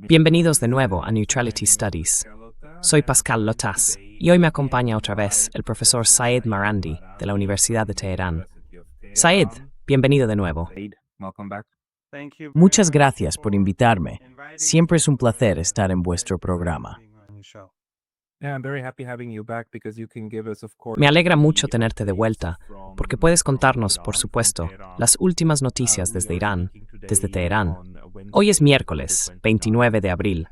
Bienvenidos de nuevo a Neutrality Studies. Soy Pascal Lotas y hoy me acompaña otra vez el profesor Saeed Marandi de la Universidad de Teherán. Saeed, bienvenido de nuevo. Muchas gracias por invitarme. Siempre es un placer estar en vuestro programa. Me alegra mucho tenerte de vuelta, porque puedes contarnos, por supuesto, las últimas noticias desde Irán, desde Teherán. Hoy es miércoles, 29 de abril.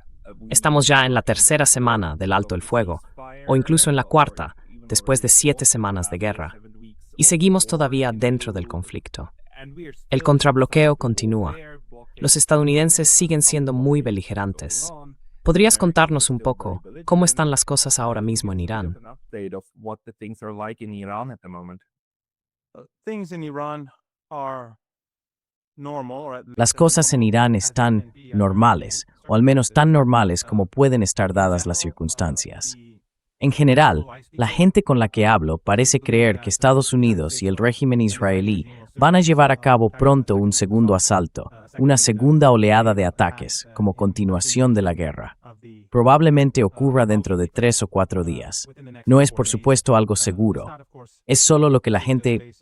Estamos ya en la tercera semana del alto el fuego, o incluso en la cuarta, después de 7 semanas de guerra. Y seguimos todavía dentro del conflicto. El contrabloqueo continúa. Los estadounidenses siguen siendo muy beligerantes. ¿Podrías contarnos un poco cómo están las cosas ahora mismo en Irán? Las cosas en Irán están normales, o al menos tan normales como pueden estar dadas las circunstancias. En general, la gente con la que hablo parece creer que Estados Unidos y el régimen israelí van a llevar a cabo pronto un segundo asalto, una segunda oleada de ataques, como continuación de la guerra. Probablemente ocurra dentro de 3 o 4 días. No es, por supuesto, algo seguro. Es solo lo que la gente,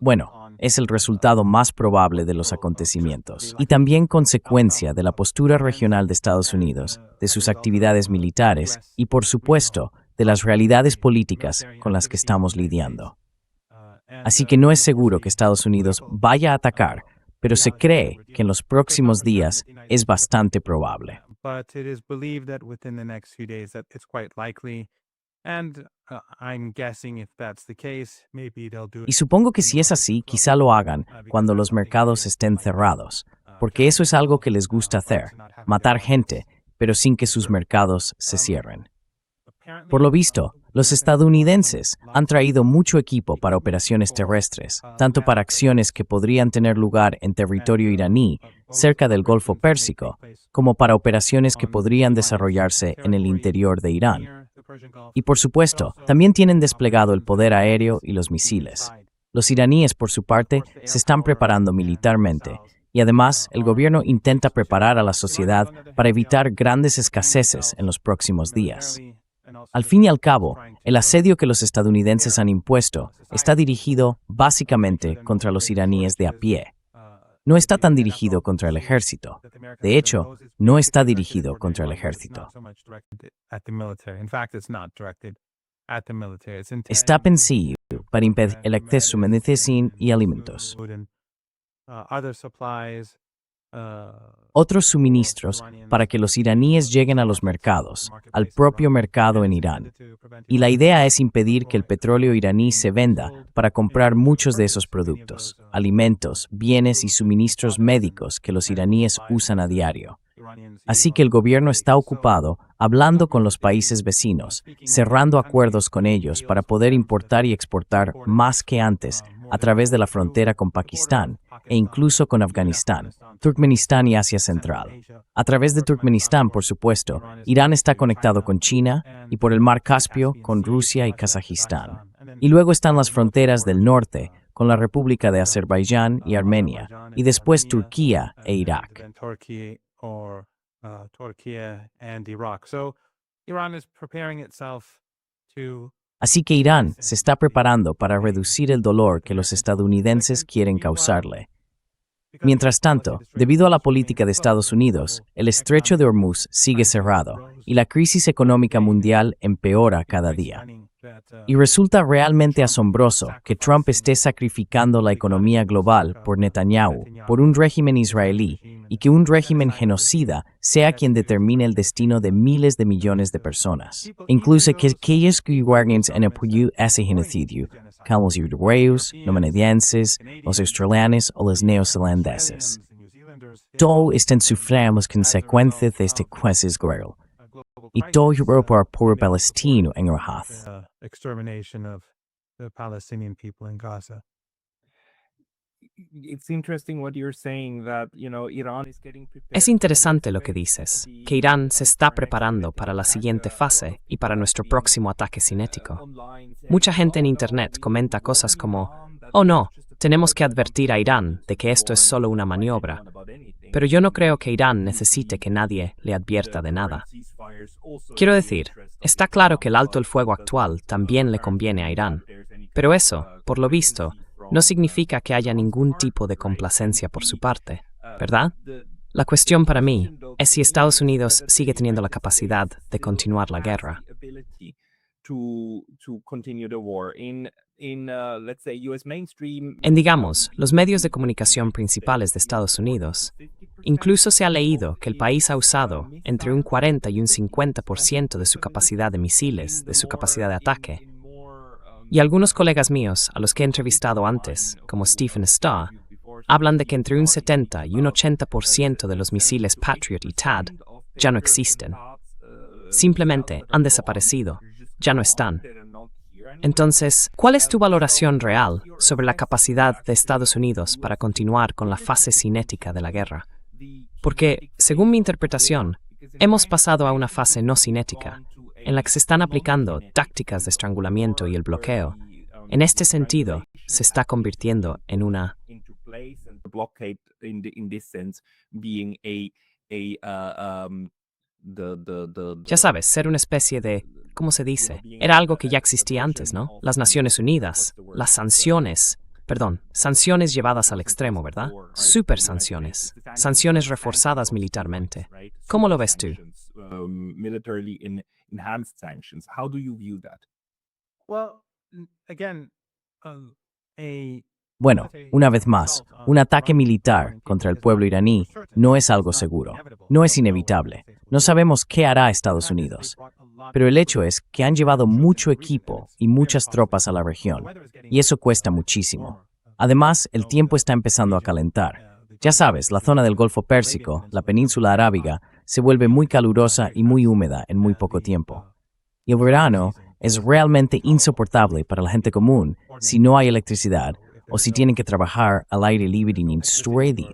es el resultado más probable de los acontecimientos. Y también consecuencia de la postura regional de Estados Unidos, de sus actividades militares y, por supuesto, de las realidades políticas con las que estamos lidiando. Así que no es seguro que Estados Unidos vaya a atacar, pero se cree que en los próximos días es bastante probable. Y supongo que si es así, quizá lo hagan cuando los mercados estén cerrados, porque eso es algo que les gusta hacer, matar gente, pero sin que sus mercados se cierren. Por lo visto, los estadounidenses han traído mucho equipo para operaciones terrestres, tanto para acciones que podrían tener lugar en territorio iraní, cerca del Golfo Pérsico, como para operaciones que podrían desarrollarse en el interior de Irán. Y por supuesto, también tienen desplegado el poder aéreo y los misiles. Los iraníes, por su parte, se están preparando militarmente, y además el gobierno intenta preparar a la sociedad para evitar grandes escaseces en los próximos días. Al fin y al cabo, el asedio que los estadounidenses han impuesto está dirigido básicamente contra los iraníes de a pie. No está tan dirigido contra el ejército. De hecho, no está dirigido contra el ejército. Está pensado para impedir el acceso a medicina y alimentos. Otros suministros para que los iraníes lleguen a los mercados, al propio mercado en Irán. Y la idea es impedir que el petróleo iraní se venda para comprar muchos de esos productos, alimentos, bienes y suministros médicos que los iraníes usan a diario. Así que el gobierno está ocupado hablando con los países vecinos, cerrando acuerdos con ellos para poder importar y exportar más que antes a través de la frontera con Pakistán e incluso con Afganistán, Turkmenistán y Asia Central. A través de Turkmenistán, por supuesto, Irán está conectado con China y por el mar Caspio con Rusia y Kazajistán. Y luego están las fronteras del norte con la República de Azerbaiyán y Armenia, y después Turquía e Irak. Así que Irán se está preparando para reducir el dolor que los estadounidenses quieren causarle. Mientras tanto, debido a la política de Estados Unidos, el estrecho de Hormuz sigue cerrado y la crisis económica mundial empeora cada día. Y resulta realmente asombroso que Trump esté sacrificando la economía global por Netanyahu, por un régimen israelí, y que un régimen genocida sea quien determine el destino de miles de millones de personas. Incluso que aquellos que guardan en apoyo a ese genocidio, como los europeos, los canadienses, los australianos o los neozelandeses. Todos están sufriendo las consecuencias de este crisis global. Y todo Europa por Palestino en Rahat. Es interesante lo que dices, que Irán se está preparando para la siguiente fase y para nuestro próximo ataque cinético. Mucha gente en Internet comenta cosas como, oh no, tenemos que advertir a Irán de que esto es solo una maniobra. Pero yo no creo que Irán necesite que nadie le advierta de nada. Quiero decir, está claro que el alto el fuego actual también le conviene a Irán. Pero eso, por lo visto, no significa que haya ningún tipo de complacencia por su parte, ¿verdad? La cuestión para mí es si Estados Unidos sigue teniendo la capacidad de continuar la guerra. En, digamos, los medios de comunicación principales de Estados Unidos, incluso se ha leído que el país ha usado entre un 40 y un 50% de su capacidad de misiles, de su capacidad de ataque. Y algunos colegas míos, a los que he entrevistado antes, como Stephen Starr, hablan de que entre un 70 y un 80% de los misiles Patriot y THAAD ya no existen. Simplemente han desaparecido, ya no están. Entonces, ¿cuál es tu valoración real sobre la capacidad de Estados Unidos para continuar con la fase cinética de la guerra? Porque, según mi interpretación, hemos pasado a una fase no cinética, en la que se están aplicando tácticas de estrangulamiento y el bloqueo. En este sentido, se está convirtiendo en una... Ya sabes, ser una especie de... ¿Cómo se dice? Era algo que ya existía antes, ¿no? Las Naciones Unidas, las sanciones... sanciones llevadas al extremo, ¿verdad? Super sanciones. Sanciones reforzadas militarmente. ¿Cómo lo ves tú? Bueno, una vez más, un ataque militar contra el pueblo iraní no es algo seguro, no es inevitable. No sabemos qué hará Estados Unidos. Pero el hecho es que han llevado mucho equipo y muchas tropas a la región, y eso cuesta muchísimo. Además, el tiempo está empezando a calentar. Ya sabes, la zona del Golfo Pérsico, la península arábiga, se vuelve muy calurosa y muy húmeda en muy poco tiempo. Y el verano es realmente insoportable para la gente común si no hay electricidad o si tienen que trabajar al aire libre y instruido.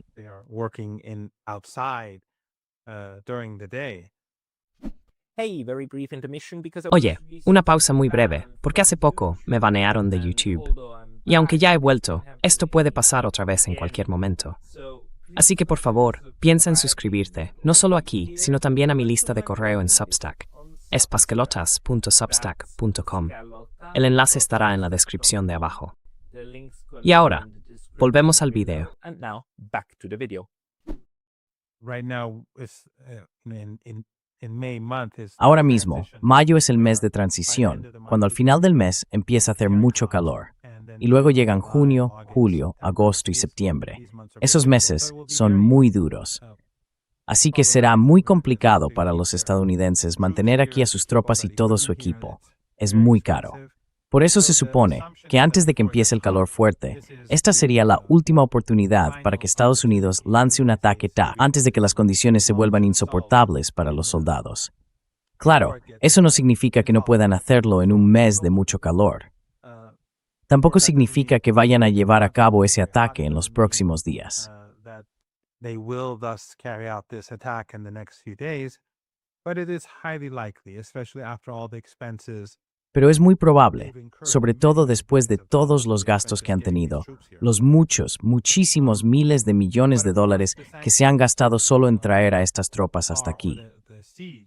Oye, una pausa muy breve, porque hace poco me banearon de YouTube. Y aunque ya he vuelto, esto puede pasar otra vez en cualquier momento. Así que por favor, piensa en suscribirte, no solo aquí, sino también a mi lista de correo en Substack. Es pasquelotas.substack.com. El enlace estará en la descripción de abajo. Y ahora, volvemos al video. Ahora mismo, mayo es el mes de transición, cuando al final del mes empieza a hacer mucho calor. Y luego llegan junio, julio, agosto y septiembre. Esos meses son muy duros. Así que será muy complicado para los estadounidenses mantener aquí a sus tropas y todo su equipo. Es muy caro. Por eso se supone que antes de que empiece el calor fuerte, esta sería la última oportunidad para que Estados Unidos lance un ataque THAAD antes de que las condiciones se vuelvan insoportables para los soldados. Claro, eso no significa que no puedan hacerlo en un mes de mucho calor. Tampoco significa que vayan a llevar a cabo ese ataque en los próximos días. Pero es muy probable, sobre todo después de todos los gastos que han tenido, los muchísimos miles de millones de dólares que se han gastado solo en traer a estas tropas hasta aquí.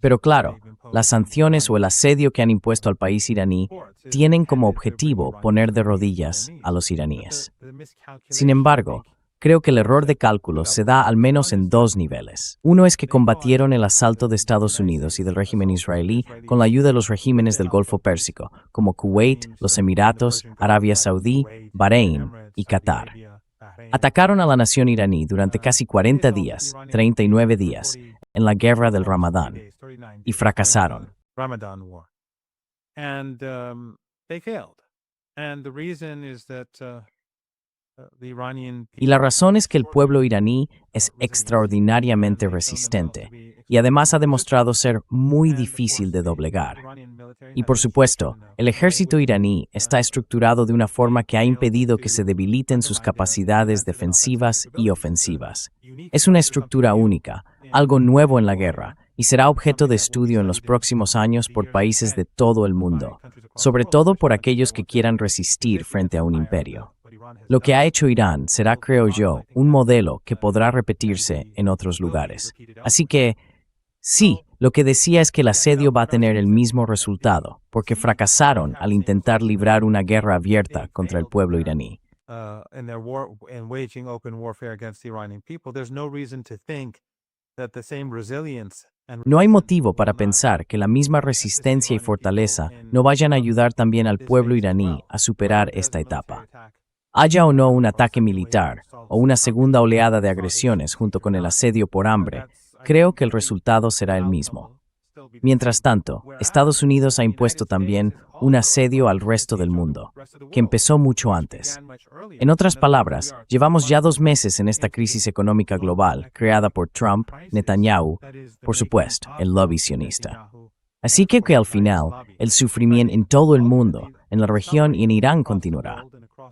Pero claro, las sanciones o el asedio que han impuesto al país iraní tienen como objetivo poner de rodillas a los iraníes. Sin embargo, creo que el error de cálculo se da al menos en dos niveles. Uno es que combatieron el asalto de Estados Unidos y del régimen israelí con la ayuda de los regímenes del Golfo Pérsico, como Kuwait, los Emiratos, Arabia Saudí, Bahrein y Qatar. Atacaron a la nación iraní durante casi 40 días, 39 días, en la guerra del Ramadán, y fracasaron. Y la razón es que el pueblo iraní es extraordinariamente resistente y además ha demostrado ser muy difícil de doblegar. Y por supuesto, el ejército iraní está estructurado de una forma que ha impedido que se debiliten sus capacidades defensivas y ofensivas. Es una estructura única, algo nuevo en la guerra, y será objeto de estudio en los próximos años por países de todo el mundo, sobre todo por aquellos que quieran resistir frente a un imperio. Lo que ha hecho Irán será, creo yo, un modelo que podrá repetirse en otros lugares. Así que, sí, lo que decía es que el asedio va a tener el mismo resultado, porque fracasaron al intentar librar una guerra abierta contra el pueblo iraní. No hay motivo para pensar que la misma resistencia y fortaleza no vayan a ayudar también al pueblo iraní a superar esta etapa. Haya o no un ataque militar o una segunda oleada de agresiones junto con el asedio por hambre, creo que el resultado será el mismo. Mientras tanto, Estados Unidos ha impuesto también un asedio al resto del mundo, que empezó mucho antes. En otras palabras, llevamos ya 2 meses en esta crisis económica global creada por Trump, Netanyahu, por supuesto, el lobby sionista. Así que al final, el sufrimiento en todo el mundo, en la región y en Irán continuará.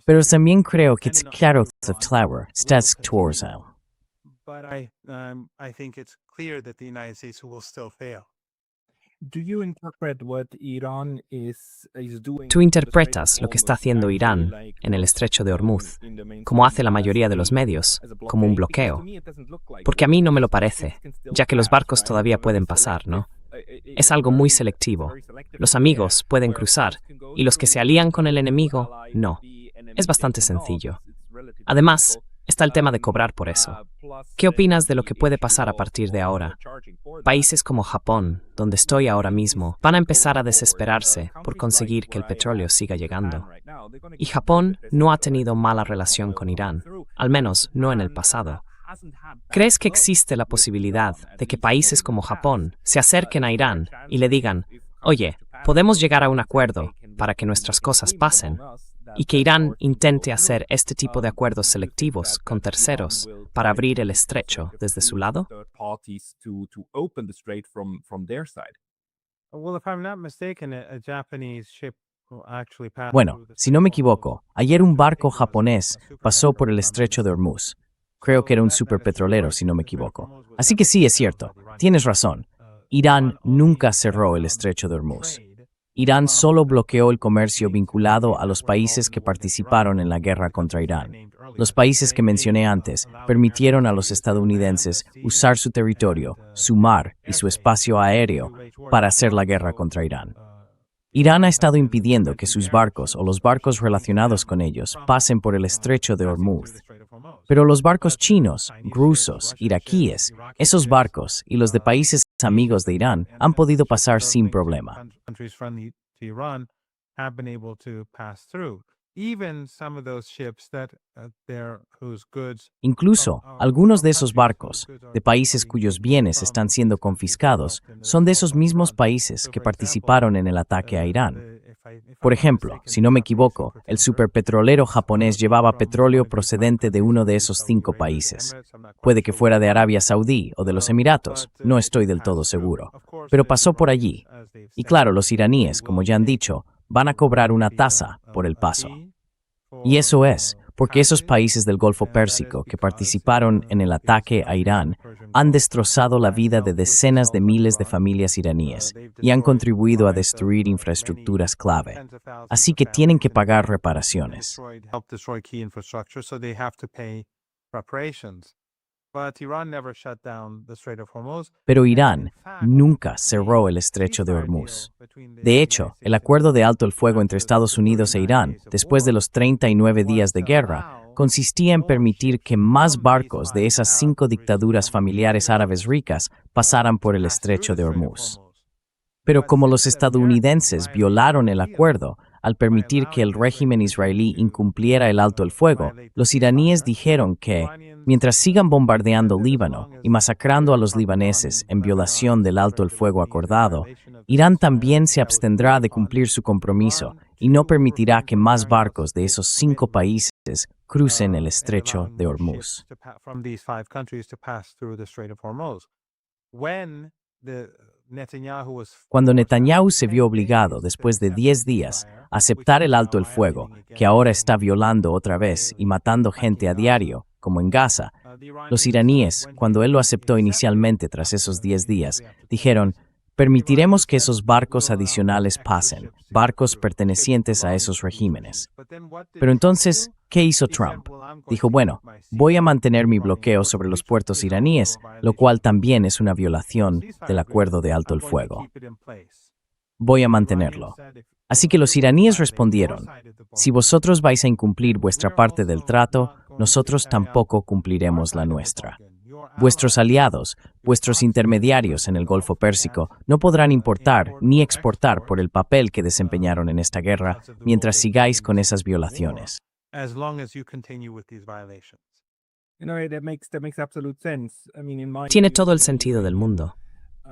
Pero también creo que es claro que Flower está towards él. But I think it's clear that the United States will still fail. Tú interpretas lo que está haciendo Irán en el estrecho de Hormuz, como hace la mayoría de los medios, como un bloqueo. Porque a mí no me lo parece, ya que los barcos todavía pueden pasar, ¿no? Es algo muy selectivo. Los amigos pueden cruzar, y los que se alían con el enemigo, no. Es bastante sencillo. Además, está el tema de cobrar por eso. ¿Qué opinas de lo que puede pasar a partir de ahora? Países como Japón, donde estoy ahora mismo, van a empezar a desesperarse por conseguir que el petróleo siga llegando. Y Japón no ha tenido mala relación con Irán, al menos no en el pasado. ¿Crees que existe la posibilidad de que países como Japón se acerquen a Irán y le digan, oye, podemos llegar a un acuerdo para que nuestras cosas pasen? Y que Irán intente hacer este tipo de acuerdos selectivos con terceros para abrir el estrecho desde su lado? Bueno, si no me equivoco, ayer un barco japonés pasó por el estrecho de Hormuz. Creo que era un superpetrolero, si no me equivoco. Así que sí, es cierto. Tienes razón. Irán nunca cerró el estrecho de Hormuz. Irán solo bloqueó el comercio vinculado a los países que participaron en la guerra contra Irán. Los países que mencioné antes permitieron a los estadounidenses usar su territorio, su mar y su espacio aéreo para hacer la guerra contra Irán. Irán ha estado impidiendo que sus barcos o los barcos relacionados con ellos pasen por el estrecho de Hormuz. Pero los barcos chinos, rusos, iraquíes, esos barcos y los de países amigos de Irán han podido pasar sin problema. Incluso, algunos de esos barcos, de países cuyos bienes están siendo confiscados, son de esos mismos países que participaron en el ataque a Irán. Por ejemplo, si no me equivoco, el superpetrolero japonés llevaba petróleo procedente de uno de esos 5 países. Puede que fuera de Arabia Saudí o de los Emiratos, no estoy del todo seguro. Pero pasó por allí. Y claro, los iraníes, como ya han dicho, van a cobrar una tasa por el paso. Y eso es, porque esos países del Golfo Pérsico que participaron en el ataque a Irán han destrozado la vida de decenas de miles de familias iraníes y han contribuido a destruir infraestructuras clave. Así que tienen que pagar reparaciones. Pero Irán nunca cerró el estrecho de Hormuz. De hecho, el acuerdo de alto el fuego entre Estados Unidos e Irán, después de los 39 días de guerra, consistía en permitir que más barcos de esas 5 dictaduras familiares árabes ricas pasaran por el estrecho de Hormuz. Pero como los estadounidenses violaron el acuerdo, al permitir que el régimen israelí incumpliera el alto el fuego, los iraníes dijeron que, mientras sigan bombardeando Líbano y masacrando a los libaneses en violación del alto el fuego acordado, Irán también se abstendrá de cumplir su compromiso y no permitirá que más barcos de esos 5 países crucen el estrecho de Hormuz. Cuando Netanyahu se vio obligado, después de 10 días, a aceptar el alto el fuego, que ahora está violando otra vez y matando gente a diario, como en Gaza, los iraníes, cuando él lo aceptó inicialmente tras esos 10 días, dijeron, Permitiremos que esos barcos adicionales pasen, barcos pertenecientes a esos regímenes. Pero entonces, ¿qué hizo Trump? Dijo, bueno, voy a mantener mi bloqueo sobre los puertos iraníes, lo cual también es una violación del acuerdo de alto el fuego. Voy a mantenerlo. Así que los iraníes respondieron, si vosotros vais a incumplir vuestra parte del trato, nosotros tampoco cumpliremos la nuestra. Vuestros aliados, vuestros intermediarios en el Golfo Pérsico, no podrán importar ni exportar por el papel que desempeñaron en esta guerra mientras sigáis con esas violaciones. Tiene todo el sentido del mundo.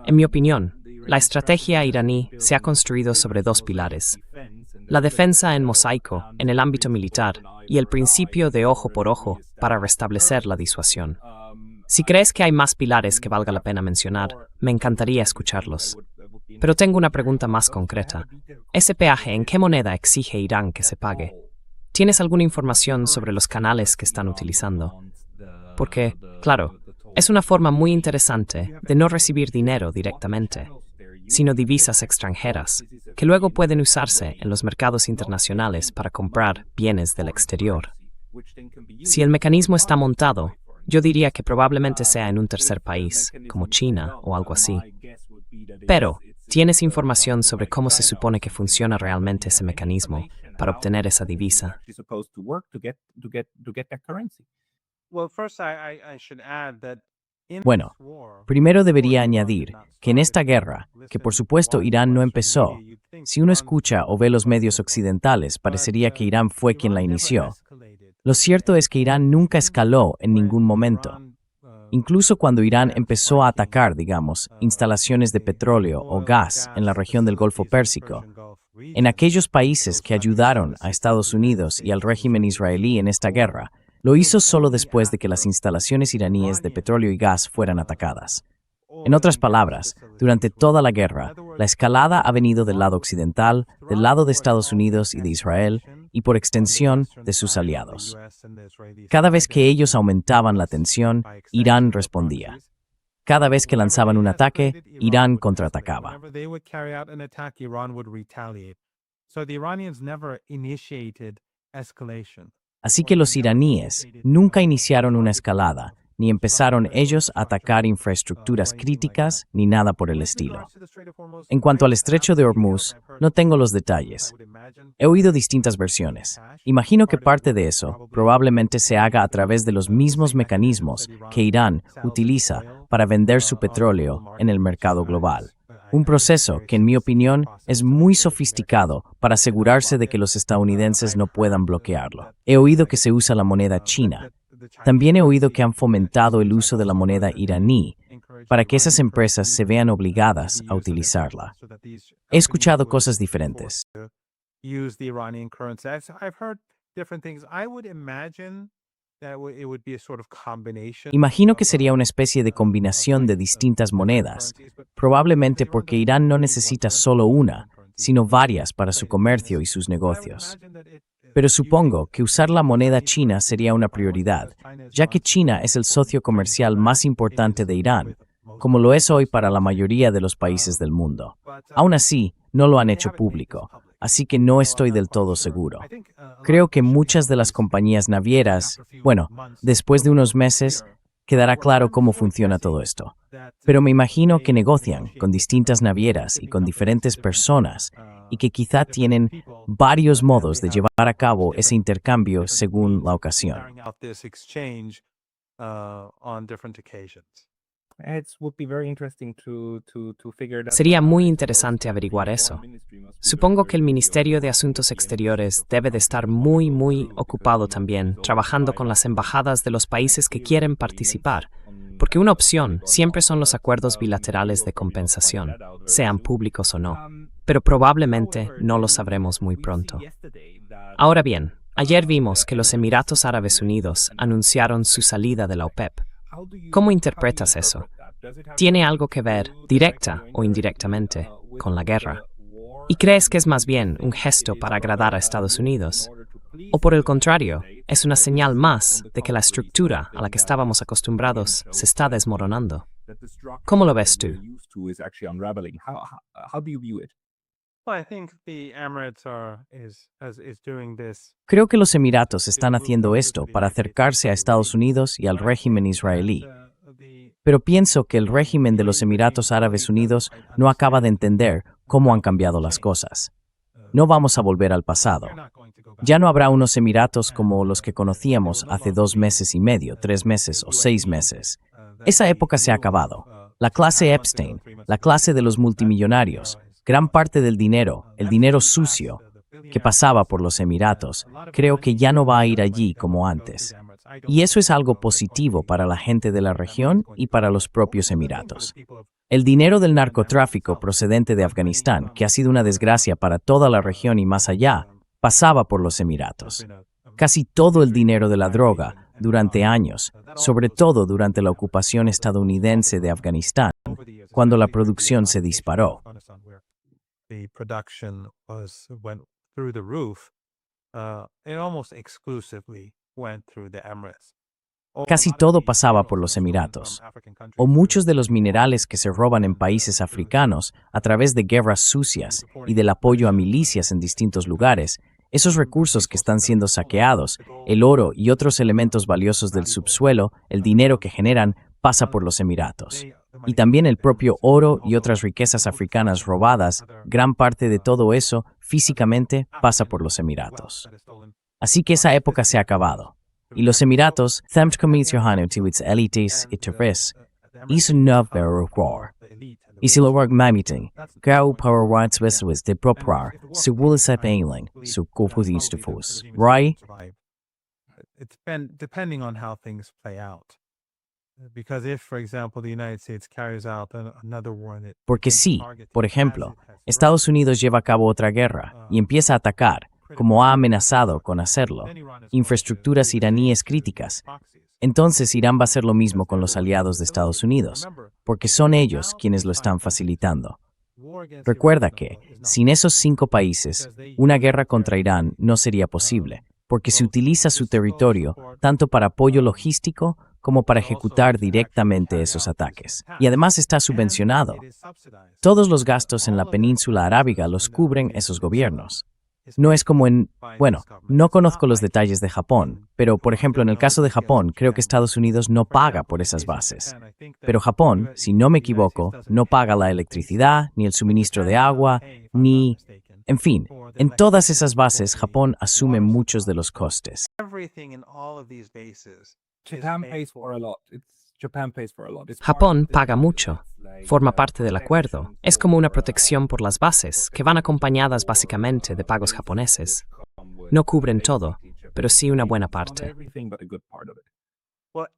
En mi opinión, la estrategia iraní se ha construido sobre dos pilares: la defensa en mosaico en el ámbito militar y el principio de ojo por ojo para restablecer la disuasión. Si crees que hay más pilares que valga la pena mencionar, me encantaría escucharlos. Pero tengo una pregunta más concreta. ¿Ese peaje en qué moneda exige Irán que se pague? ¿Tienes alguna información sobre los canales que están utilizando? Porque, claro, es una forma muy interesante de no recibir dinero directamente, sino divisas extranjeras, que luego pueden usarse en los mercados internacionales para comprar bienes del exterior. Si el mecanismo está montado, yo diría que probablemente sea en un tercer país, como China o algo así. Pero, ¿tienes información sobre cómo se supone que funciona realmente ese mecanismo para obtener esa divisa? Bueno, primero debería añadir que en esta guerra, que por supuesto Irán no empezó, si uno escucha o ve los medios occidentales, parecería que Irán fue quien la inició. Lo cierto es que Irán nunca escaló en ningún momento. Incluso cuando Irán empezó a atacar, digamos, instalaciones de petróleo o gas en la región del Golfo Pérsico, en aquellos países que ayudaron a Estados Unidos y al régimen israelí en esta guerra, lo hizo solo después de que las instalaciones iraníes de petróleo y gas fueran atacadas. En otras palabras, durante toda la guerra, la escalada ha venido del lado occidental, del lado de Estados Unidos y de Israel, y por extensión de sus aliados. Cada vez que ellos aumentaban la tensión, Irán respondía. Cada vez que lanzaban un ataque, Irán contraatacaba. Así que los iraníes nunca iniciaron una escalada, ni empezaron ellos a atacar infraestructuras críticas, ni nada por el estilo. En cuanto al estrecho de Hormuz, no tengo los detalles. He oído distintas versiones. Imagino que parte de eso probablemente se haga a través de los mismos mecanismos que Irán utiliza para vender su petróleo en el mercado global. Un proceso que, en mi opinión, es muy sofisticado para asegurarse de que los estadounidenses no puedan bloquearlo. He oído que se usa la moneda china. También he oído que han fomentado el uso de la moneda iraní para que esas empresas se vean obligadas a utilizarla. He escuchado cosas diferentes. Imagino que sería una especie de combinación de distintas monedas, probablemente porque Irán no necesita solo una, sino varias para su comercio y sus negocios. Pero supongo que usar la moneda china sería una prioridad, ya que China es el socio comercial más importante de Irán, como lo es hoy para la mayoría de los países del mundo. Aún así, no lo han hecho público, así que no estoy del todo seguro. Creo que muchas de las compañías navieras, después de unos meses, quedará claro cómo funciona todo esto. Pero me imagino que negocian con distintas navieras y con diferentes personas, y que quizá tienen varios modos de llevar a cabo ese intercambio según la ocasión. Sería muy interesante averiguar eso. Supongo que el Ministerio de Asuntos Exteriores debe de estar muy ocupado también, trabajando con las embajadas de los países que quieren participar, porque una opción siempre son los acuerdos bilaterales de compensación, sean públicos o no, pero probablemente no lo sabremos muy pronto. Ahora bien, ayer vimos que los Emiratos Árabes Unidos anunciaron su salida de la OPEP. ¿Cómo interpretas eso? ¿Tiene algo que ver, directa o indirectamente, con la guerra? ¿Y crees que es más bien un gesto para agradar a Estados Unidos? ¿O por el contrario, es una señal más de que la estructura a la que estábamos acostumbrados se está desmoronando? ¿Cómo lo ves tú? Well, I think the Emirates is doing this. Creo que los Emiratos están haciendo esto para acercarse a Estados Unidos y al régimen israelí. Pero pienso que el régimen de los Emiratos Árabes Unidos no acaba de entender cómo han cambiado las cosas. No vamos a volver al pasado. Ya no habrá unos Emiratos como los que conocíamos hace 2 meses y medio, 3 meses o 6 meses. Esa época se ha acabado. La clase Epstein, la clase de los multimillonarios, gran parte del dinero, el dinero sucio que pasaba por los Emiratos, creo que ya no va a ir allí como antes. Y eso es algo positivo para la gente de la región y para los propios Emiratos. El dinero del narcotráfico procedente de Afganistán, que ha sido una desgracia para toda la región y más allá, pasaba por los Emiratos. Casi todo el dinero de la droga, durante años, sobre todo durante la ocupación estadounidense de Afganistán, cuando la producción se disparó. The production went through the roof. It almost exclusively went through the Emirates. Casi todo pasaba por los Emiratos, o muchos de los minerales que se roban en países africanos a través de guerras sucias y del apoyo a milicias en distintos lugares, esos recursos que están siendo saqueados, el oro y otros elementos valiosos del subsuelo, el dinero que generan, pasa por los Emiratos. Y también el propio oro y otras riquezas africanas robadas, gran parte de todo eso, físicamente, pasa por los Emiratos. Así que esa época se ha acabado. Y los Emiratos, themt commis Johannutiwits elites iteris, isunov verukor. Y si lo work mamiting, gau powerwats westwest de proprar, su wulisep ailing, su kopudinstufus. Right? It's been depending on how things play out. Because if, for example, the United States carries out another war and it Porque sí, por ejemplo, Estados Unidos lleva a cabo otra guerra y empieza a atacar, como ha amenazado con hacerlo, infraestructuras iraníes críticas, entonces Irán va a hacer lo mismo con los aliados de Estados Unidos, porque son ellos quienes lo están facilitando. Recuerda que, sin esos 5 países, una guerra contra Irán no sería posible, porque se utiliza su territorio tanto para apoyo logístico como para ejecutar directamente esos ataques. Y además está subvencionado. Todos los gastos en la península arábiga los cubren esos gobiernos. No es como no conozco los detalles de Japón, pero por ejemplo en el caso de Japón creo que Estados Unidos no paga por esas bases. Pero Japón, si no me equivoco, no paga la electricidad, ni el suministro de agua, ni... En fin, en todas esas bases Japón asume muchos de los costes. Japón paga mucho. Forma parte del acuerdo. Es como una protección por las bases, que van acompañadas básicamente de pagos japoneses. No cubren todo, pero sí una buena parte.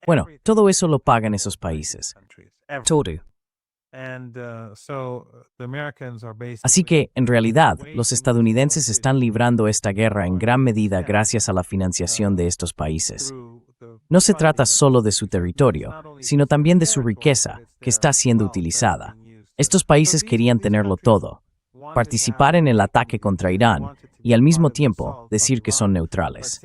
Bueno, todo eso lo pagan esos países. Todo. Así que, en realidad, los estadounidenses están librando esta guerra en gran medida gracias a la financiación de estos países. No se trata solo de su territorio, sino también de su riqueza, que está siendo utilizada. Estos países querían tenerlo todo, participar en el ataque contra Irán y al mismo tiempo decir que son neutrales.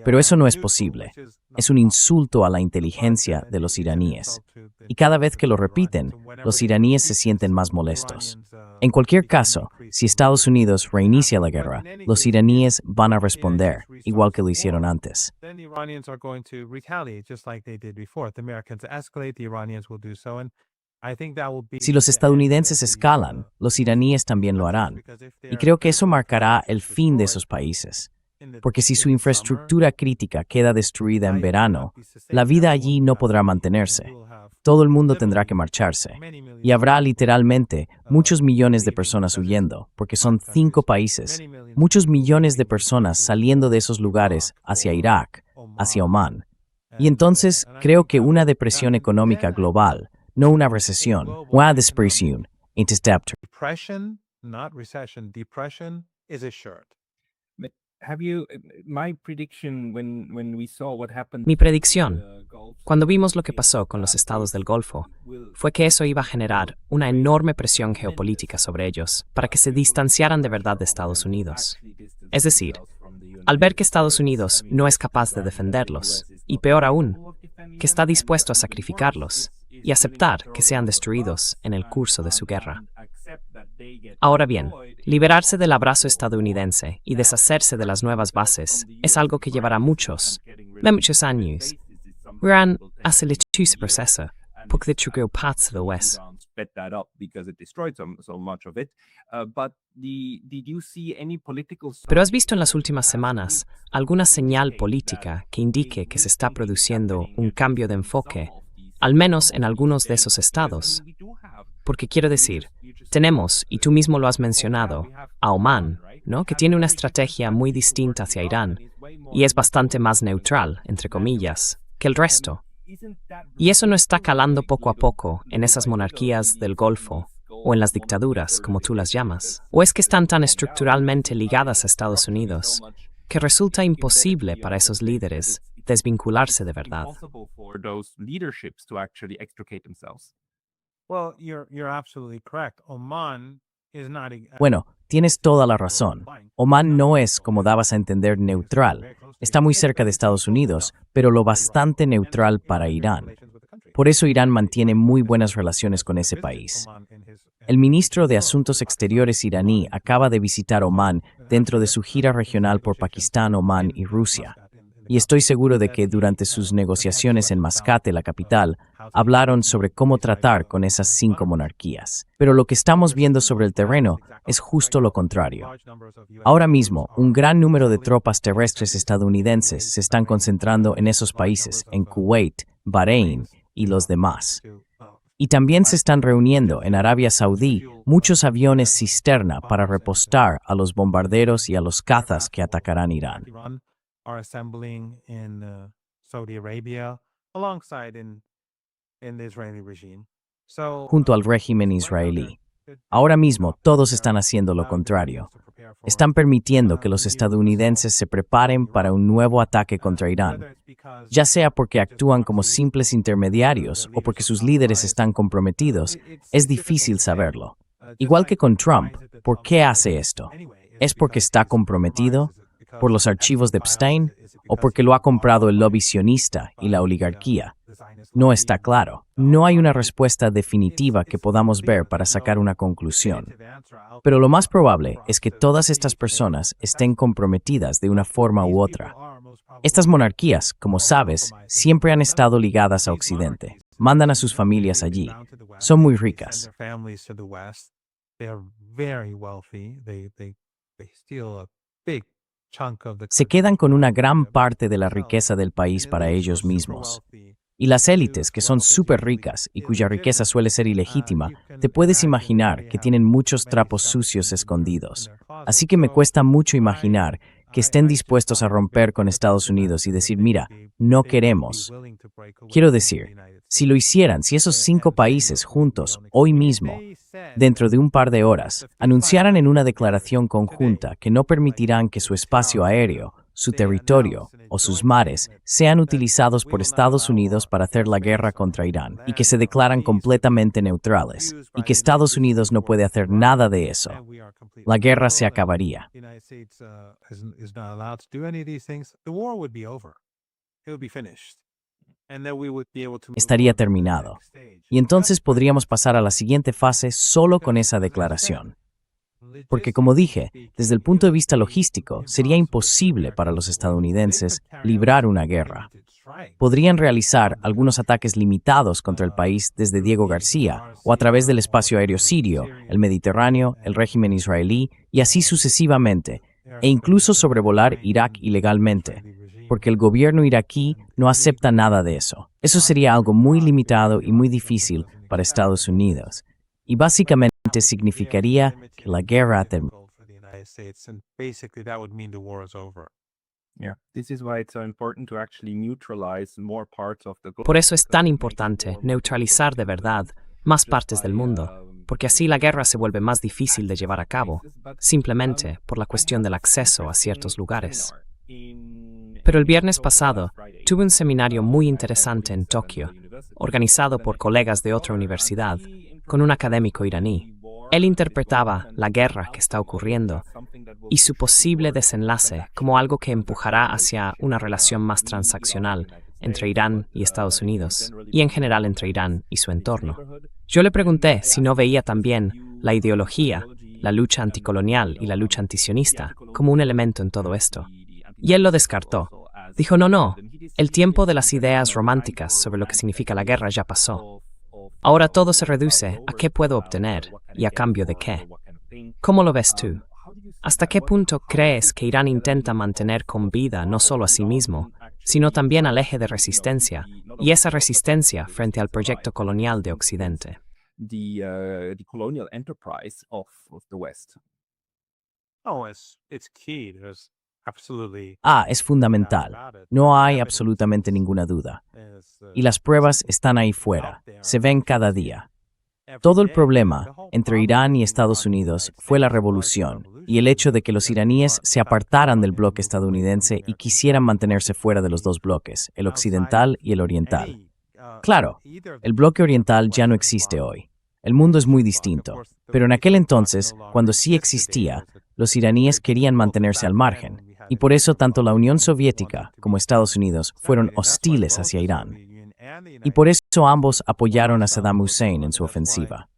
Pero eso no es posible. Es un insulto a la inteligencia de los iraníes. Y cada vez que lo repiten, los iraníes se sienten más molestos. En cualquier caso, si Estados Unidos reinicia la guerra, los iraníes van a responder, igual que lo hicieron antes. Si los estadounidenses escalan, los iraníes también lo harán. Y creo que eso marcará el fin de esos países. Porque si su infraestructura crítica queda destruida en verano, la vida allí no podrá mantenerse. Todo el mundo tendrá que marcharse. Y habrá literalmente muchos millones de personas huyendo, porque son 5 países. Muchos millones de personas saliendo de esos lugares hacia Irak, hacia Omán. Y entonces creo que una depresión económica global, no una recesión, una depresión, Depression, not recession. Depression is assured. Mi predicción, cuando vimos lo que pasó con los estados del Golfo, fue que eso iba a generar una enorme presión geopolítica sobre ellos para que se distanciaran de verdad de Estados Unidos. Es decir, al ver que Estados Unidos no es capaz de defenderlos, y peor aún, que está dispuesto a sacrificarlos, y aceptar que sean destruidos en el curso de su guerra. Ahora bien, liberarse del abrazo estadounidense y deshacerse de las nuevas bases es algo que llevará muchos años. Irán aceleró ese proceso porque destruyó partes del oeste. Pero ¿has visto en las últimas semanas alguna señal política que indique que se está produciendo un cambio de enfoque, al menos en algunos de esos estados? Porque quiero decir, tenemos, y tú mismo lo has mencionado, a Omán, ¿no?, que tiene una estrategia muy distinta hacia Irán y es bastante más neutral, entre comillas, que el resto. Y eso no está calando poco a poco en esas monarquías del Golfo o en las dictaduras, como tú las llamas. ¿O es que están tan estructuralmente ligadas a Estados Unidos que resulta imposible para esos líderes desvincularse de verdad? Well, you're absolutely correct. Oman is not. Bueno, tienes toda la razón. Omán no es, como dabas a entender, neutral. Está muy cerca de Estados Unidos, pero lo bastante neutral para Irán. Por eso Irán mantiene muy buenas relaciones con ese país. El ministro de Asuntos Exteriores iraní acaba de visitar Omán dentro de su gira regional por Pakistán, Omán y Rusia. Y estoy seguro de que durante sus negociaciones en Mascate, la capital, hablaron sobre cómo tratar con esas 5 monarquías. Pero lo que estamos viendo sobre el terreno es justo lo contrario. Ahora mismo, un gran número de tropas terrestres estadounidenses se están concentrando en esos países, en Kuwait, Bahrein y los demás. Y también se están reuniendo en Arabia Saudí muchos aviones cisterna para repostar a los bombarderos y a los cazas que atacarán Irán. Are assembling in Saudi Arabia alongside in the Israeli regime. Junto al régimen israelí. Ahora mismo todos están haciendo lo contrario. Están permitiendo que los estadounidenses se preparen para un nuevo ataque contra Irán, ya sea porque actúan como simples intermediarios o porque sus líderes están comprometidos. Es difícil saberlo. Igual que con Trump, ¿por qué hace esto? ¿Es porque está comprometido? ¿Por los archivos de Epstein? ¿O porque lo ha comprado el lobby sionista y la oligarquía? No está claro. No hay una respuesta definitiva que podamos ver para sacar una conclusión. Pero lo más probable es que todas estas personas estén comprometidas de una forma u otra. Estas monarquías, como sabes, siempre han estado ligadas a Occidente. Mandan a sus familias allí. Son muy ricas. Se quedan con una gran parte de la riqueza del país para ellos mismos. Y las élites, que son súper ricas y cuya riqueza suele ser ilegítima, te puedes imaginar que tienen muchos trapos sucios escondidos. Así que me cuesta mucho imaginar que estén dispuestos a romper con Estados Unidos y decir, mira, no queremos. Quiero decir, si lo hicieran, si esos 5 países juntos, hoy mismo, dentro de un par de horas, anunciaran en una declaración conjunta que no permitirán que su espacio aéreo, su territorio o sus mares sean utilizados por Estados Unidos para hacer la guerra contra Irán y que se declaran completamente neutrales y que Estados Unidos no puede hacer nada de eso, la guerra se acabaría. Estaría terminado. Y entonces podríamos pasar a la siguiente fase solo con esa declaración. Porque, como dije, desde el punto de vista logístico, sería imposible para los estadounidenses librar una guerra. Podrían realizar algunos ataques limitados contra el país desde Diego García o a través del espacio aéreo sirio, el Mediterráneo, el régimen israelí y así sucesivamente, e incluso sobrevolar Irak ilegalmente, porque el gobierno iraquí no acepta nada de eso. Eso sería algo muy limitado y muy difícil para Estados Unidos. Y básicamente significaría que la guerra terminó. Por eso es tan importante neutralizar de verdad más partes del mundo, porque así la guerra se vuelve más difícil de llevar a cabo, simplemente por la cuestión del acceso a ciertos lugares. Pero el viernes pasado tuve un seminario muy interesante en Tokio, organizado por colegas de otra universidad, con un académico iraní. Él interpretaba la guerra que está ocurriendo y su posible desenlace como algo que empujará hacia una relación más transaccional entre Irán y Estados Unidos, y en general entre Irán y su entorno. Yo le pregunté si no veía también la ideología, la lucha anticolonial y la lucha antisionista como un elemento en todo esto. Y él lo descartó. Dijo, no, el tiempo de las ideas románticas sobre lo que significa la guerra ya pasó. Ahora todo se reduce a qué puedo obtener y a cambio de qué. ¿Cómo lo ves tú? ¿Hasta qué punto crees que Irán intenta mantener con vida no solo a sí mismo, sino también al eje de resistencia, y esa resistencia frente al proyecto colonial de Occidente? The colonial enterprise of the West. Oh, it's key. There's absolutely Es fundamental. No hay absolutamente ninguna duda. Y las pruebas están ahí fuera. Se ven cada día. Todo el problema entre Irán y Estados Unidos fue la revolución y el hecho de que los iraníes se apartaran del bloque estadounidense y quisieran mantenerse fuera de los dos bloques, el occidental y el oriental. Claro, el bloque oriental ya no existe hoy. El mundo es muy distinto, pero en aquel entonces, cuando sí existía, los iraníes querían mantenerse al margen, y por eso tanto la Unión Soviética como Estados Unidos fueron hostiles hacia Irán. Y por eso ambos apoyaron a Saddam Hussein en su ofensiva.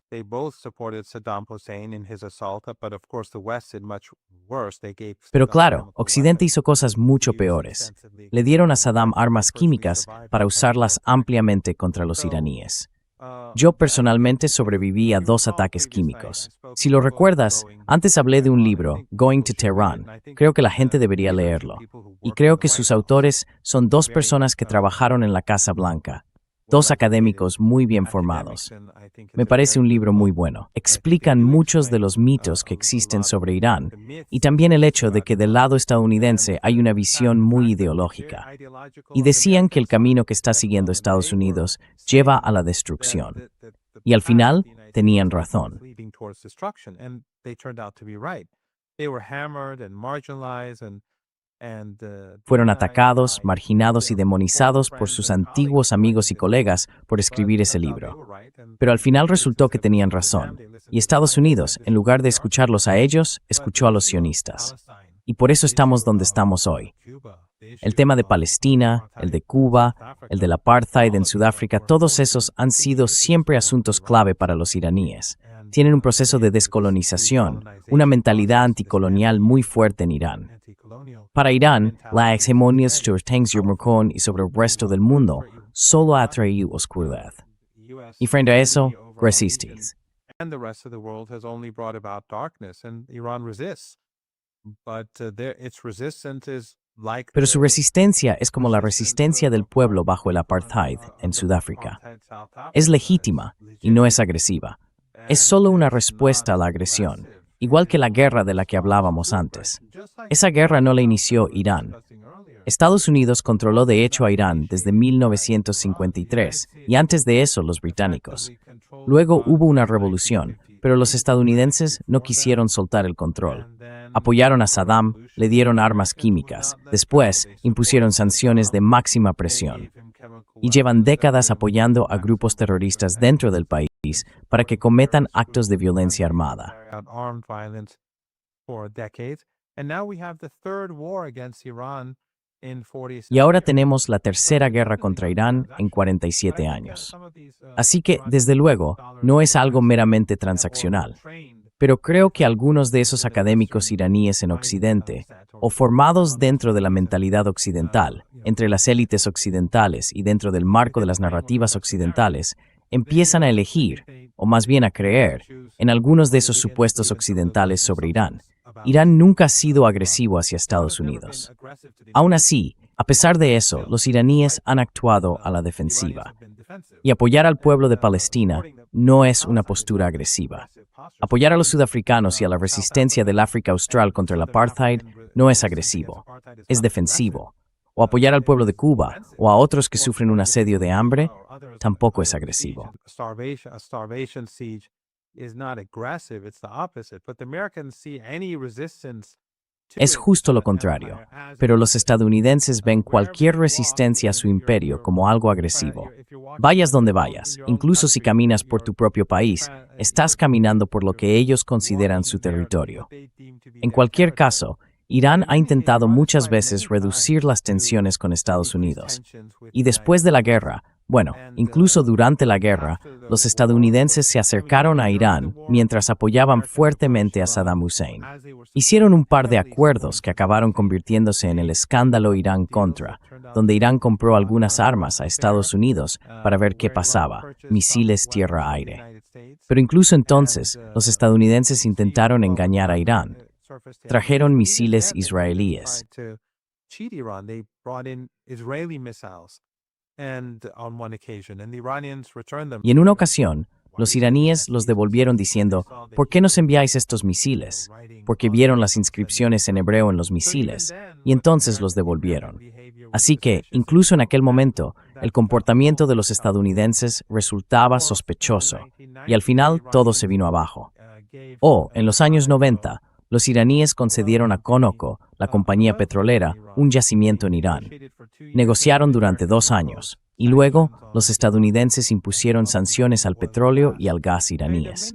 Pero claro, Occidente hizo cosas mucho peores. Le dieron a Saddam armas químicas para usarlas ampliamente contra los iraníes. Yo personalmente sobreviví a 2 ataques químicos. Si lo recuerdas, antes hablé de un libro, Going to Tehran. Creo que la gente debería leerlo. Y creo que sus autores son 2 personas que trabajaron en la Casa Blanca. 2 académicos muy bien formados. Me parece un libro muy bueno. Explican muchos de los mitos que existen sobre Irán y también el hecho de que del lado estadounidense hay una visión muy ideológica. Y decían que el camino que está siguiendo Estados Unidos lleva a la destrucción. Y al final tenían razón. Fueron atacados, marginados y demonizados por sus antiguos amigos y colegas por escribir ese libro. Pero al final resultó que tenían razón, y Estados Unidos, en lugar de escucharlos a ellos, escuchó a los sionistas. Y por eso estamos donde estamos hoy. El tema de Palestina, el de Cuba, el del apartheid en Sudáfrica, todos esos han sido siempre asuntos clave para los iraníes. Tienen un proceso de descolonización, una mentalidad anticolonial muy fuerte en Irán. Para Irán, la hegemonía sobre Tengzur-Murkon y sobre el resto del mundo solo ha traído oscuridad. Y frente a eso, resistís. Pero su resistencia es como la resistencia del pueblo bajo el apartheid en Sudáfrica. Es legítima y no es agresiva. Es solo una respuesta a la agresión, igual que la guerra de la que hablábamos antes. Esa guerra no la inició Irán. Estados Unidos controló de hecho a Irán desde 1953 y antes de eso los británicos. Luego hubo una revolución, pero los estadounidenses no quisieron soltar el control. Apoyaron a Saddam, le dieron armas químicas, después impusieron sanciones de máxima presión. Y llevan décadas apoyando a grupos terroristas dentro del país para que cometan actos de violencia armada. Y ahora tenemos la tercera guerra contra Irán en 47 años. Así que, desde luego, no es algo meramente transaccional. Pero creo que algunos de esos académicos iraníes en Occidente, o formados dentro de la mentalidad occidental, entre las élites occidentales y dentro del marco de las narrativas occidentales, empiezan a elegir, o más bien a creer, en algunos de esos supuestos occidentales sobre Irán. Irán nunca ha sido agresivo hacia Estados Unidos. Aún así, a pesar de eso, los iraníes han actuado a la defensiva. Y apoyar al pueblo de Palestina no es una postura agresiva. Apoyar a los sudafricanos y a la resistencia del África Austral contra el apartheid no es agresivo, es defensivo. O apoyar al pueblo de Cuba o a otros que sufren un asedio de hambre tampoco es agresivo. Es justo lo contrario, pero los estadounidenses ven cualquier resistencia a su imperio como algo agresivo. Vayas donde vayas, incluso si caminas por tu propio país, estás caminando por lo que ellos consideran su territorio. En cualquier caso, Irán ha intentado muchas veces reducir las tensiones con Estados Unidos. Y después de la guerra, bueno, incluso durante la guerra, los estadounidenses se acercaron a Irán mientras apoyaban fuertemente a Saddam Hussein. Hicieron un par de acuerdos que acabaron convirtiéndose en el escándalo Irán-Contra, donde Irán compró algunas armas a Estados Unidos para ver qué pasaba, misiles tierra-aire. Pero incluso entonces, los estadounidenses intentaron engañar a Irán. Trajeron misiles israelíes. Y en una ocasión, los iraníes los devolvieron diciendo, ¿por qué nos enviáis estos misiles? Porque vieron las inscripciones en hebreo en los misiles, y entonces los devolvieron. Así que, incluso en aquel momento, el comportamiento de los estadounidenses resultaba sospechoso, y al final todo se vino abajo. En los años 90, los iraníes concedieron a Conoco, la compañía petrolera, un yacimiento en Irán. Negociaron durante 2 años, y luego los estadounidenses impusieron sanciones al petróleo y al gas iraníes.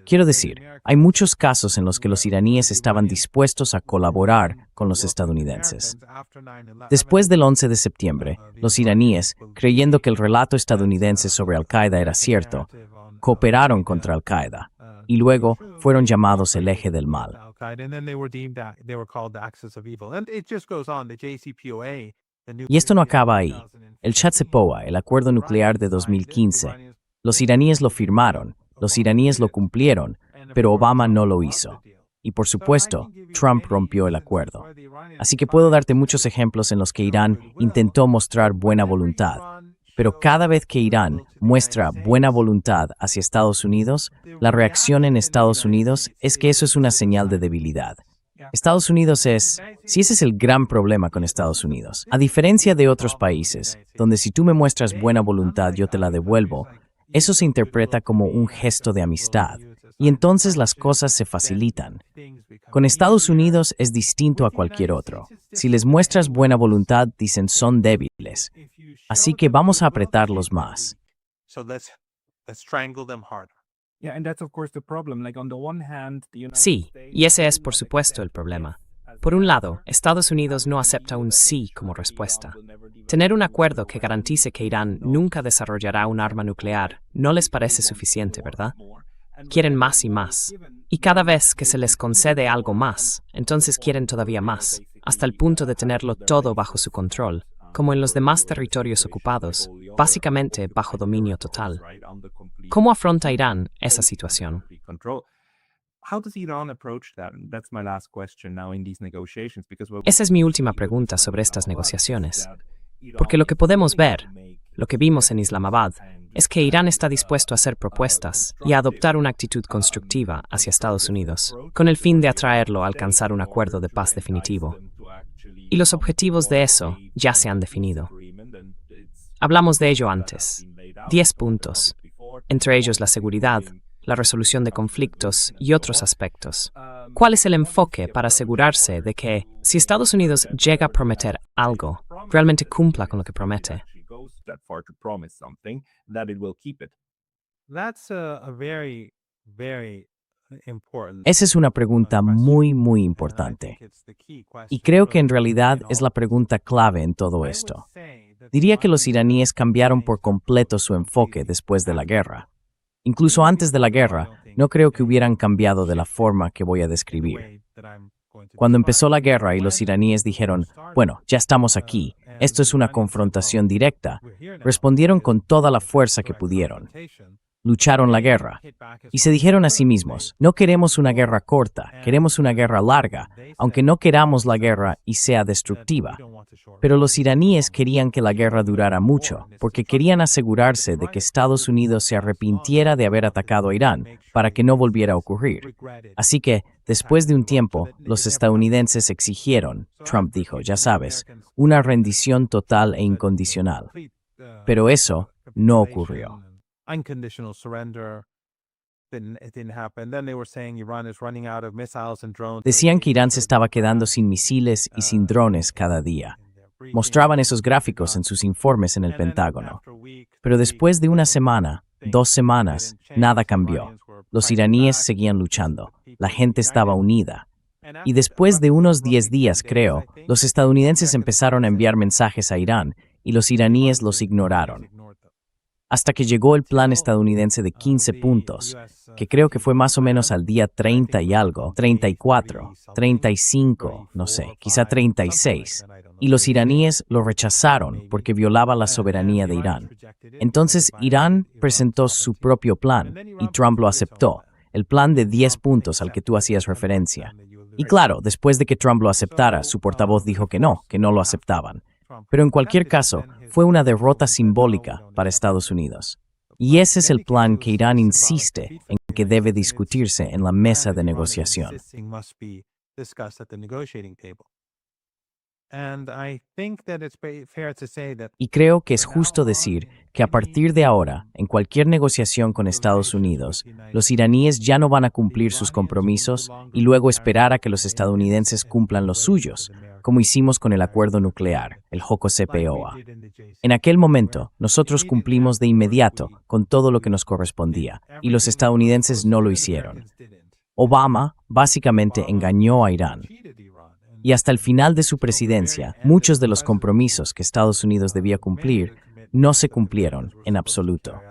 Quiero decir, hay muchos casos en los que los iraníes estaban dispuestos a colaborar con los estadounidenses. Después del 11 de septiembre, los iraníes, creyendo que el relato estadounidense sobre Al-Qaeda era cierto, cooperaron contra Al-Qaeda, y luego fueron llamados el eje del mal. Y esto no acaba ahí. El JCPOA, el acuerdo nuclear de 2015, los iraníes lo firmaron, los iraníes lo cumplieron, pero Obama no lo hizo. Y por supuesto, Trump rompió el acuerdo. Así que puedo darte muchos ejemplos en los que Irán intentó mostrar buena voluntad. Pero cada vez que Irán muestra buena voluntad hacia Estados Unidos, la reacción en Estados Unidos es que eso es una señal de debilidad. Estados Unidos si ese es el gran problema con Estados Unidos. A diferencia de otros países, donde si tú me muestras buena voluntad yo te la devuelvo, eso se interpreta como un gesto de amistad, y entonces las cosas se facilitan. Con Estados Unidos es distinto a cualquier otro. Si les muestras buena voluntad, dicen son débiles. Así que vamos a apretarlos más. Sí, y ese es por supuesto el problema. Por un lado, Estados Unidos no acepta un sí como respuesta. Tener un acuerdo que garantice que Irán nunca desarrollará un arma nuclear no les parece suficiente, ¿verdad? Quieren más y más. Y cada vez que se les concede algo más, entonces quieren todavía más, hasta el punto de tenerlo todo bajo su control, como en los demás territorios ocupados, básicamente bajo dominio total. ¿Cómo afronta Irán esa situación? Esa es mi última pregunta sobre estas negociaciones. Porque lo que podemos ver, lo que vimos en Islamabad, es que Irán está dispuesto a hacer propuestas y a adoptar una actitud constructiva hacia Estados Unidos, con el fin de atraerlo a alcanzar un acuerdo de paz definitivo. Y los objetivos de eso ya se han definido. Hablamos de ello antes. 10 puntos, entre ellos la seguridad, la resolución de conflictos y otros aspectos. ¿Cuál es el enfoque para asegurarse de que, si Estados Unidos llega a prometer algo, realmente cumpla con lo que promete? Esa es una pregunta muy, muy importante. Y creo que en realidad es la pregunta clave en todo esto. Diría que los iraníes cambiaron por completo su enfoque después de la guerra. Incluso antes de la guerra, no creo que hubieran cambiado de la forma que voy a describir. Cuando empezó la guerra y los iraníes dijeron, bueno, ya estamos aquí, esto es una confrontación directa, respondieron con toda la fuerza que pudieron. Lucharon la guerra y se dijeron a sí mismos, no queremos una guerra corta, queremos una guerra larga, aunque no queramos la guerra y sea destructiva. Pero los iraníes querían que la guerra durara mucho, porque querían asegurarse de que Estados Unidos se arrepintiera de haber atacado a Irán, para que no volviera a ocurrir. Así que, después de un tiempo, los estadounidenses exigieron, Trump dijo, ya sabes, una rendición total e incondicional. Pero eso no ocurrió. Decían que Irán se estaba quedando sin misiles y sin drones cada día. Mostraban esos gráficos en sus informes en el Pentágono. Pero después de una semana, 2 semanas, nada cambió. Los iraníes seguían luchando. La gente estaba unida. Y después de unos 10 días, creo, los estadounidenses empezaron a enviar mensajes a Irán y los iraníes los ignoraron. Hasta que llegó el plan estadounidense de 15 puntos, que creo que fue más o menos al día 30 y algo, 34, 35, no sé, quizá 36. Y los iraníes lo rechazaron porque violaba la soberanía de Irán. Entonces Irán presentó su propio plan y Trump lo aceptó, el plan de 10 puntos al que tú hacías referencia. Y claro, después de que Trump lo aceptara, su portavoz dijo que no lo aceptaban. Pero en cualquier caso, fue una derrota simbólica para Estados Unidos. Y ese es el plan que Irán insiste en que debe discutirse en la mesa de negociación. Y creo que es justo decir que a partir de ahora, en cualquier negociación con Estados Unidos, los iraníes ya no van a cumplir sus compromisos y luego esperar a que los estadounidenses cumplan los suyos, como hicimos con el acuerdo nuclear, el JCPOA. En aquel momento, nosotros cumplimos de inmediato con todo lo que nos correspondía, y los estadounidenses no lo hicieron. Obama básicamente engañó a Irán. Y hasta el final de su presidencia, muchos de los compromisos que Estados Unidos debía cumplir no se cumplieron en absoluto.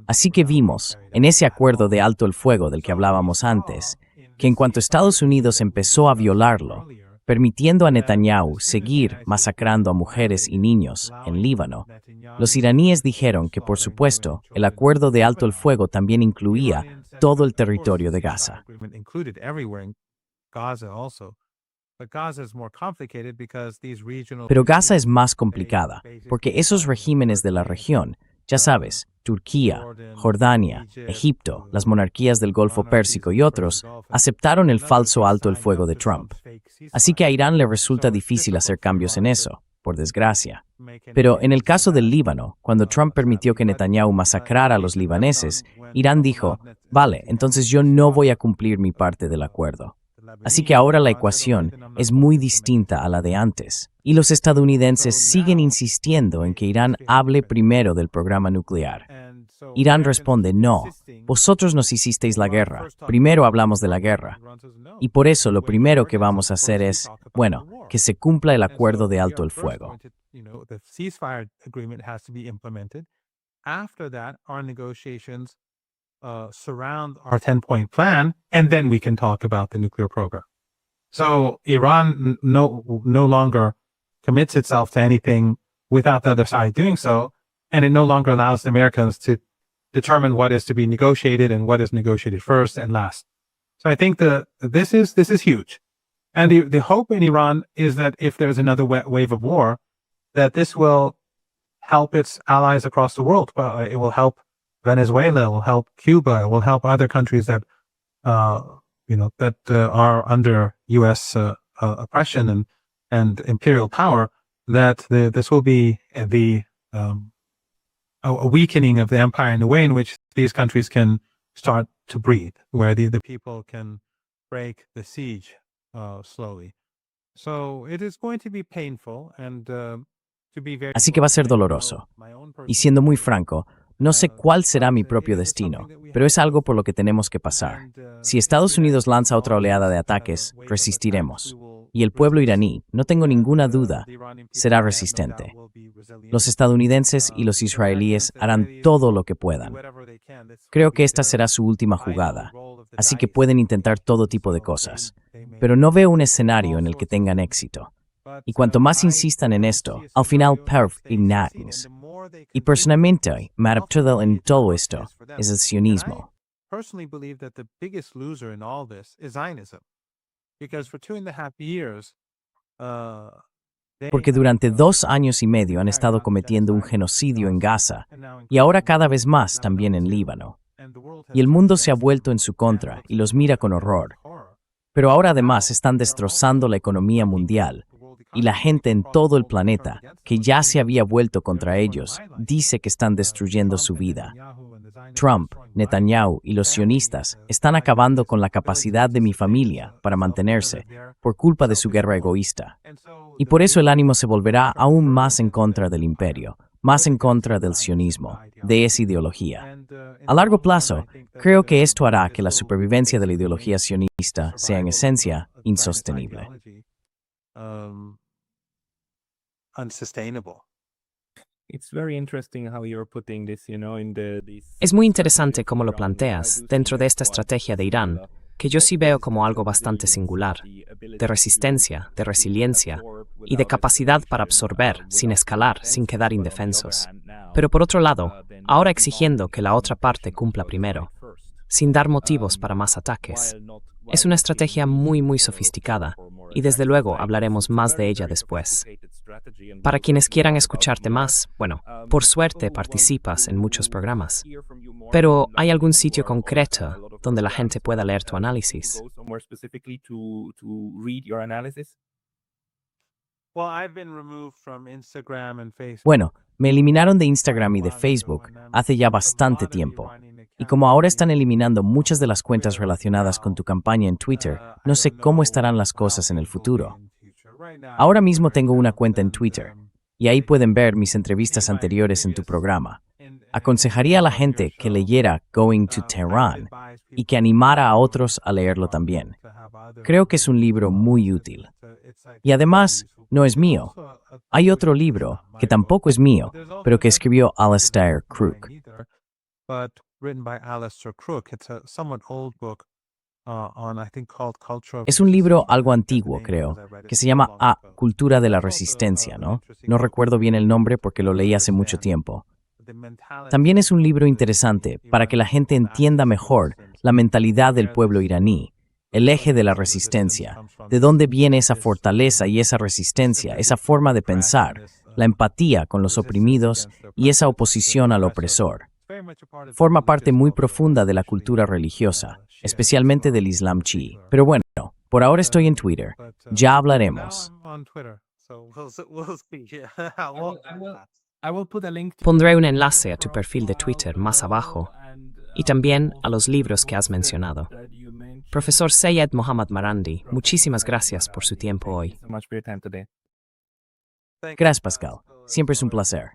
Así que vimos, en ese acuerdo de alto el fuego del que hablábamos antes, que en cuanto Estados Unidos empezó a violarlo, permitiendo a Netanyahu seguir masacrando a mujeres y niños en Líbano, los iraníes dijeron que, por supuesto, el acuerdo de alto el fuego también incluía todo el territorio de Gaza. Pero Gaza es más complicada, porque esos regímenes de la región, ya sabes, Turquía, Jordania, Egipto, las monarquías del Golfo Pérsico y otros, aceptaron el falso alto el fuego de Trump. Así que a Irán le resulta difícil hacer cambios en eso, por desgracia. Pero en el caso del Líbano, cuando Trump permitió que Netanyahu masacrara a los libaneses, Irán dijo, vale, entonces yo no voy a cumplir mi parte del acuerdo. Así que ahora la ecuación es muy distinta a la de antes, y los estadounidenses siguen insistiendo en que Irán hable primero del programa nuclear. Irán responde, no, vosotros nos hicisteis la guerra, primero hablamos de la guerra. Y por eso lo primero que vamos a hacer es, bueno, que se cumpla el acuerdo de alto el fuego. Surround our 10-point plan, and then we can talk about the nuclear program. So Iran no longer commits itself to anything without the other side doing so, and it no longer allows the Americans to determine what is to be negotiated and what is negotiated first and last. So I think this is huge. And the hope in Iran is that if there's another wave of war, that this will help its allies across the world. It will help Venezuela, it will help Cuba, it will help other countries that are under U.S. Oppression and imperial power. That this will be a weakening of the empire in a way in which these countries can start to breathe, where the people can break the siege slowly. So it is going to be painful and to be very. Así que va a ser doloroso. Y siendo muy franco, no sé cuál será mi propio destino, pero es algo por lo que tenemos que pasar. Si Estados Unidos lanza otra oleada de ataques, resistiremos. Y el pueblo iraní, no tengo ninguna duda, será resistente. Los estadounidenses y los israelíes harán todo lo que puedan. Creo que esta será su última jugada, así que pueden intentar todo tipo de cosas. Pero no veo un escenario en el que tengan éxito. Y cuanto más insistan en esto, al final ignatis. Y personalmente, me adapto en todo esto, es el sionismo. Personally believe that the biggest loser in all this is Zionism. Because for 2.5 years, Porque durante 2 años y medio han estado cometiendo un genocidio en Gaza y ahora cada vez más también en Líbano. Y el mundo se ha vuelto en su contra y los mira con horror. Pero ahora además están destrozando la economía mundial y la gente en todo el planeta, que ya se había vuelto contra ellos, dice que están destruyendo su vida. Trump, Netanyahu y los sionistas están acabando con la capacidad de mi familia para mantenerse por culpa de su guerra egoísta. Y por eso el ánimo se volverá aún más en contra del imperio, más en contra del sionismo, de esa ideología. A largo plazo, creo que esto hará que la supervivencia de la ideología sionista sea en esencia insostenible. Es muy interesante cómo lo planteas dentro de esta estrategia de Irán, que yo sí veo como algo bastante singular, de resistencia, de resiliencia y de capacidad para absorber, sin escalar, sin quedar indefensos. Pero por otro lado, ahora exigiendo que la otra parte cumpla primero, sin dar motivos para más ataques. Es una estrategia muy sofisticada, y desde luego hablaremos más de ella después. Para quienes quieran escucharte más, bueno, por suerte participas en muchos programas. Pero ¿hay algún sitio concreto donde la gente pueda leer tu análisis? Bueno, me eliminaron de Instagram y de Facebook hace ya bastante tiempo. Y como ahora están eliminando muchas de las cuentas relacionadas con tu campaña en Twitter, no sé cómo estarán las cosas en el futuro. Ahora mismo tengo una cuenta en Twitter, y ahí pueden ver mis entrevistas anteriores en tu programa. Aconsejaría a la gente que leyera Going to Tehran y que animara a otros a leerlo también. Creo que es un libro muy útil. Y además, no es mío. Hay otro libro, que tampoco es mío, pero que escribió Alistair Crook. Es un libro algo antiguo, creo, que se llama Cultura de la Resistencia, ¿no? No recuerdo bien el nombre porque lo leí hace mucho tiempo. También es un libro interesante para que la gente entienda mejor la mentalidad del pueblo iraní, el eje de la resistencia, de dónde viene esa fortaleza y esa resistencia, esa forma de pensar, la empatía con los oprimidos y esa oposición al opresor. Forma parte muy profunda de la cultura religiosa, especialmente del Islam chií. Pero bueno, por ahora estoy en Twitter. Ya hablaremos. Pondré un enlace a tu perfil de Twitter más abajo y también a los libros que has mencionado. Profesor Seyed Mohammad Marandi, muchísimas gracias por su tiempo hoy. Gracias, Pascal. Siempre es un placer.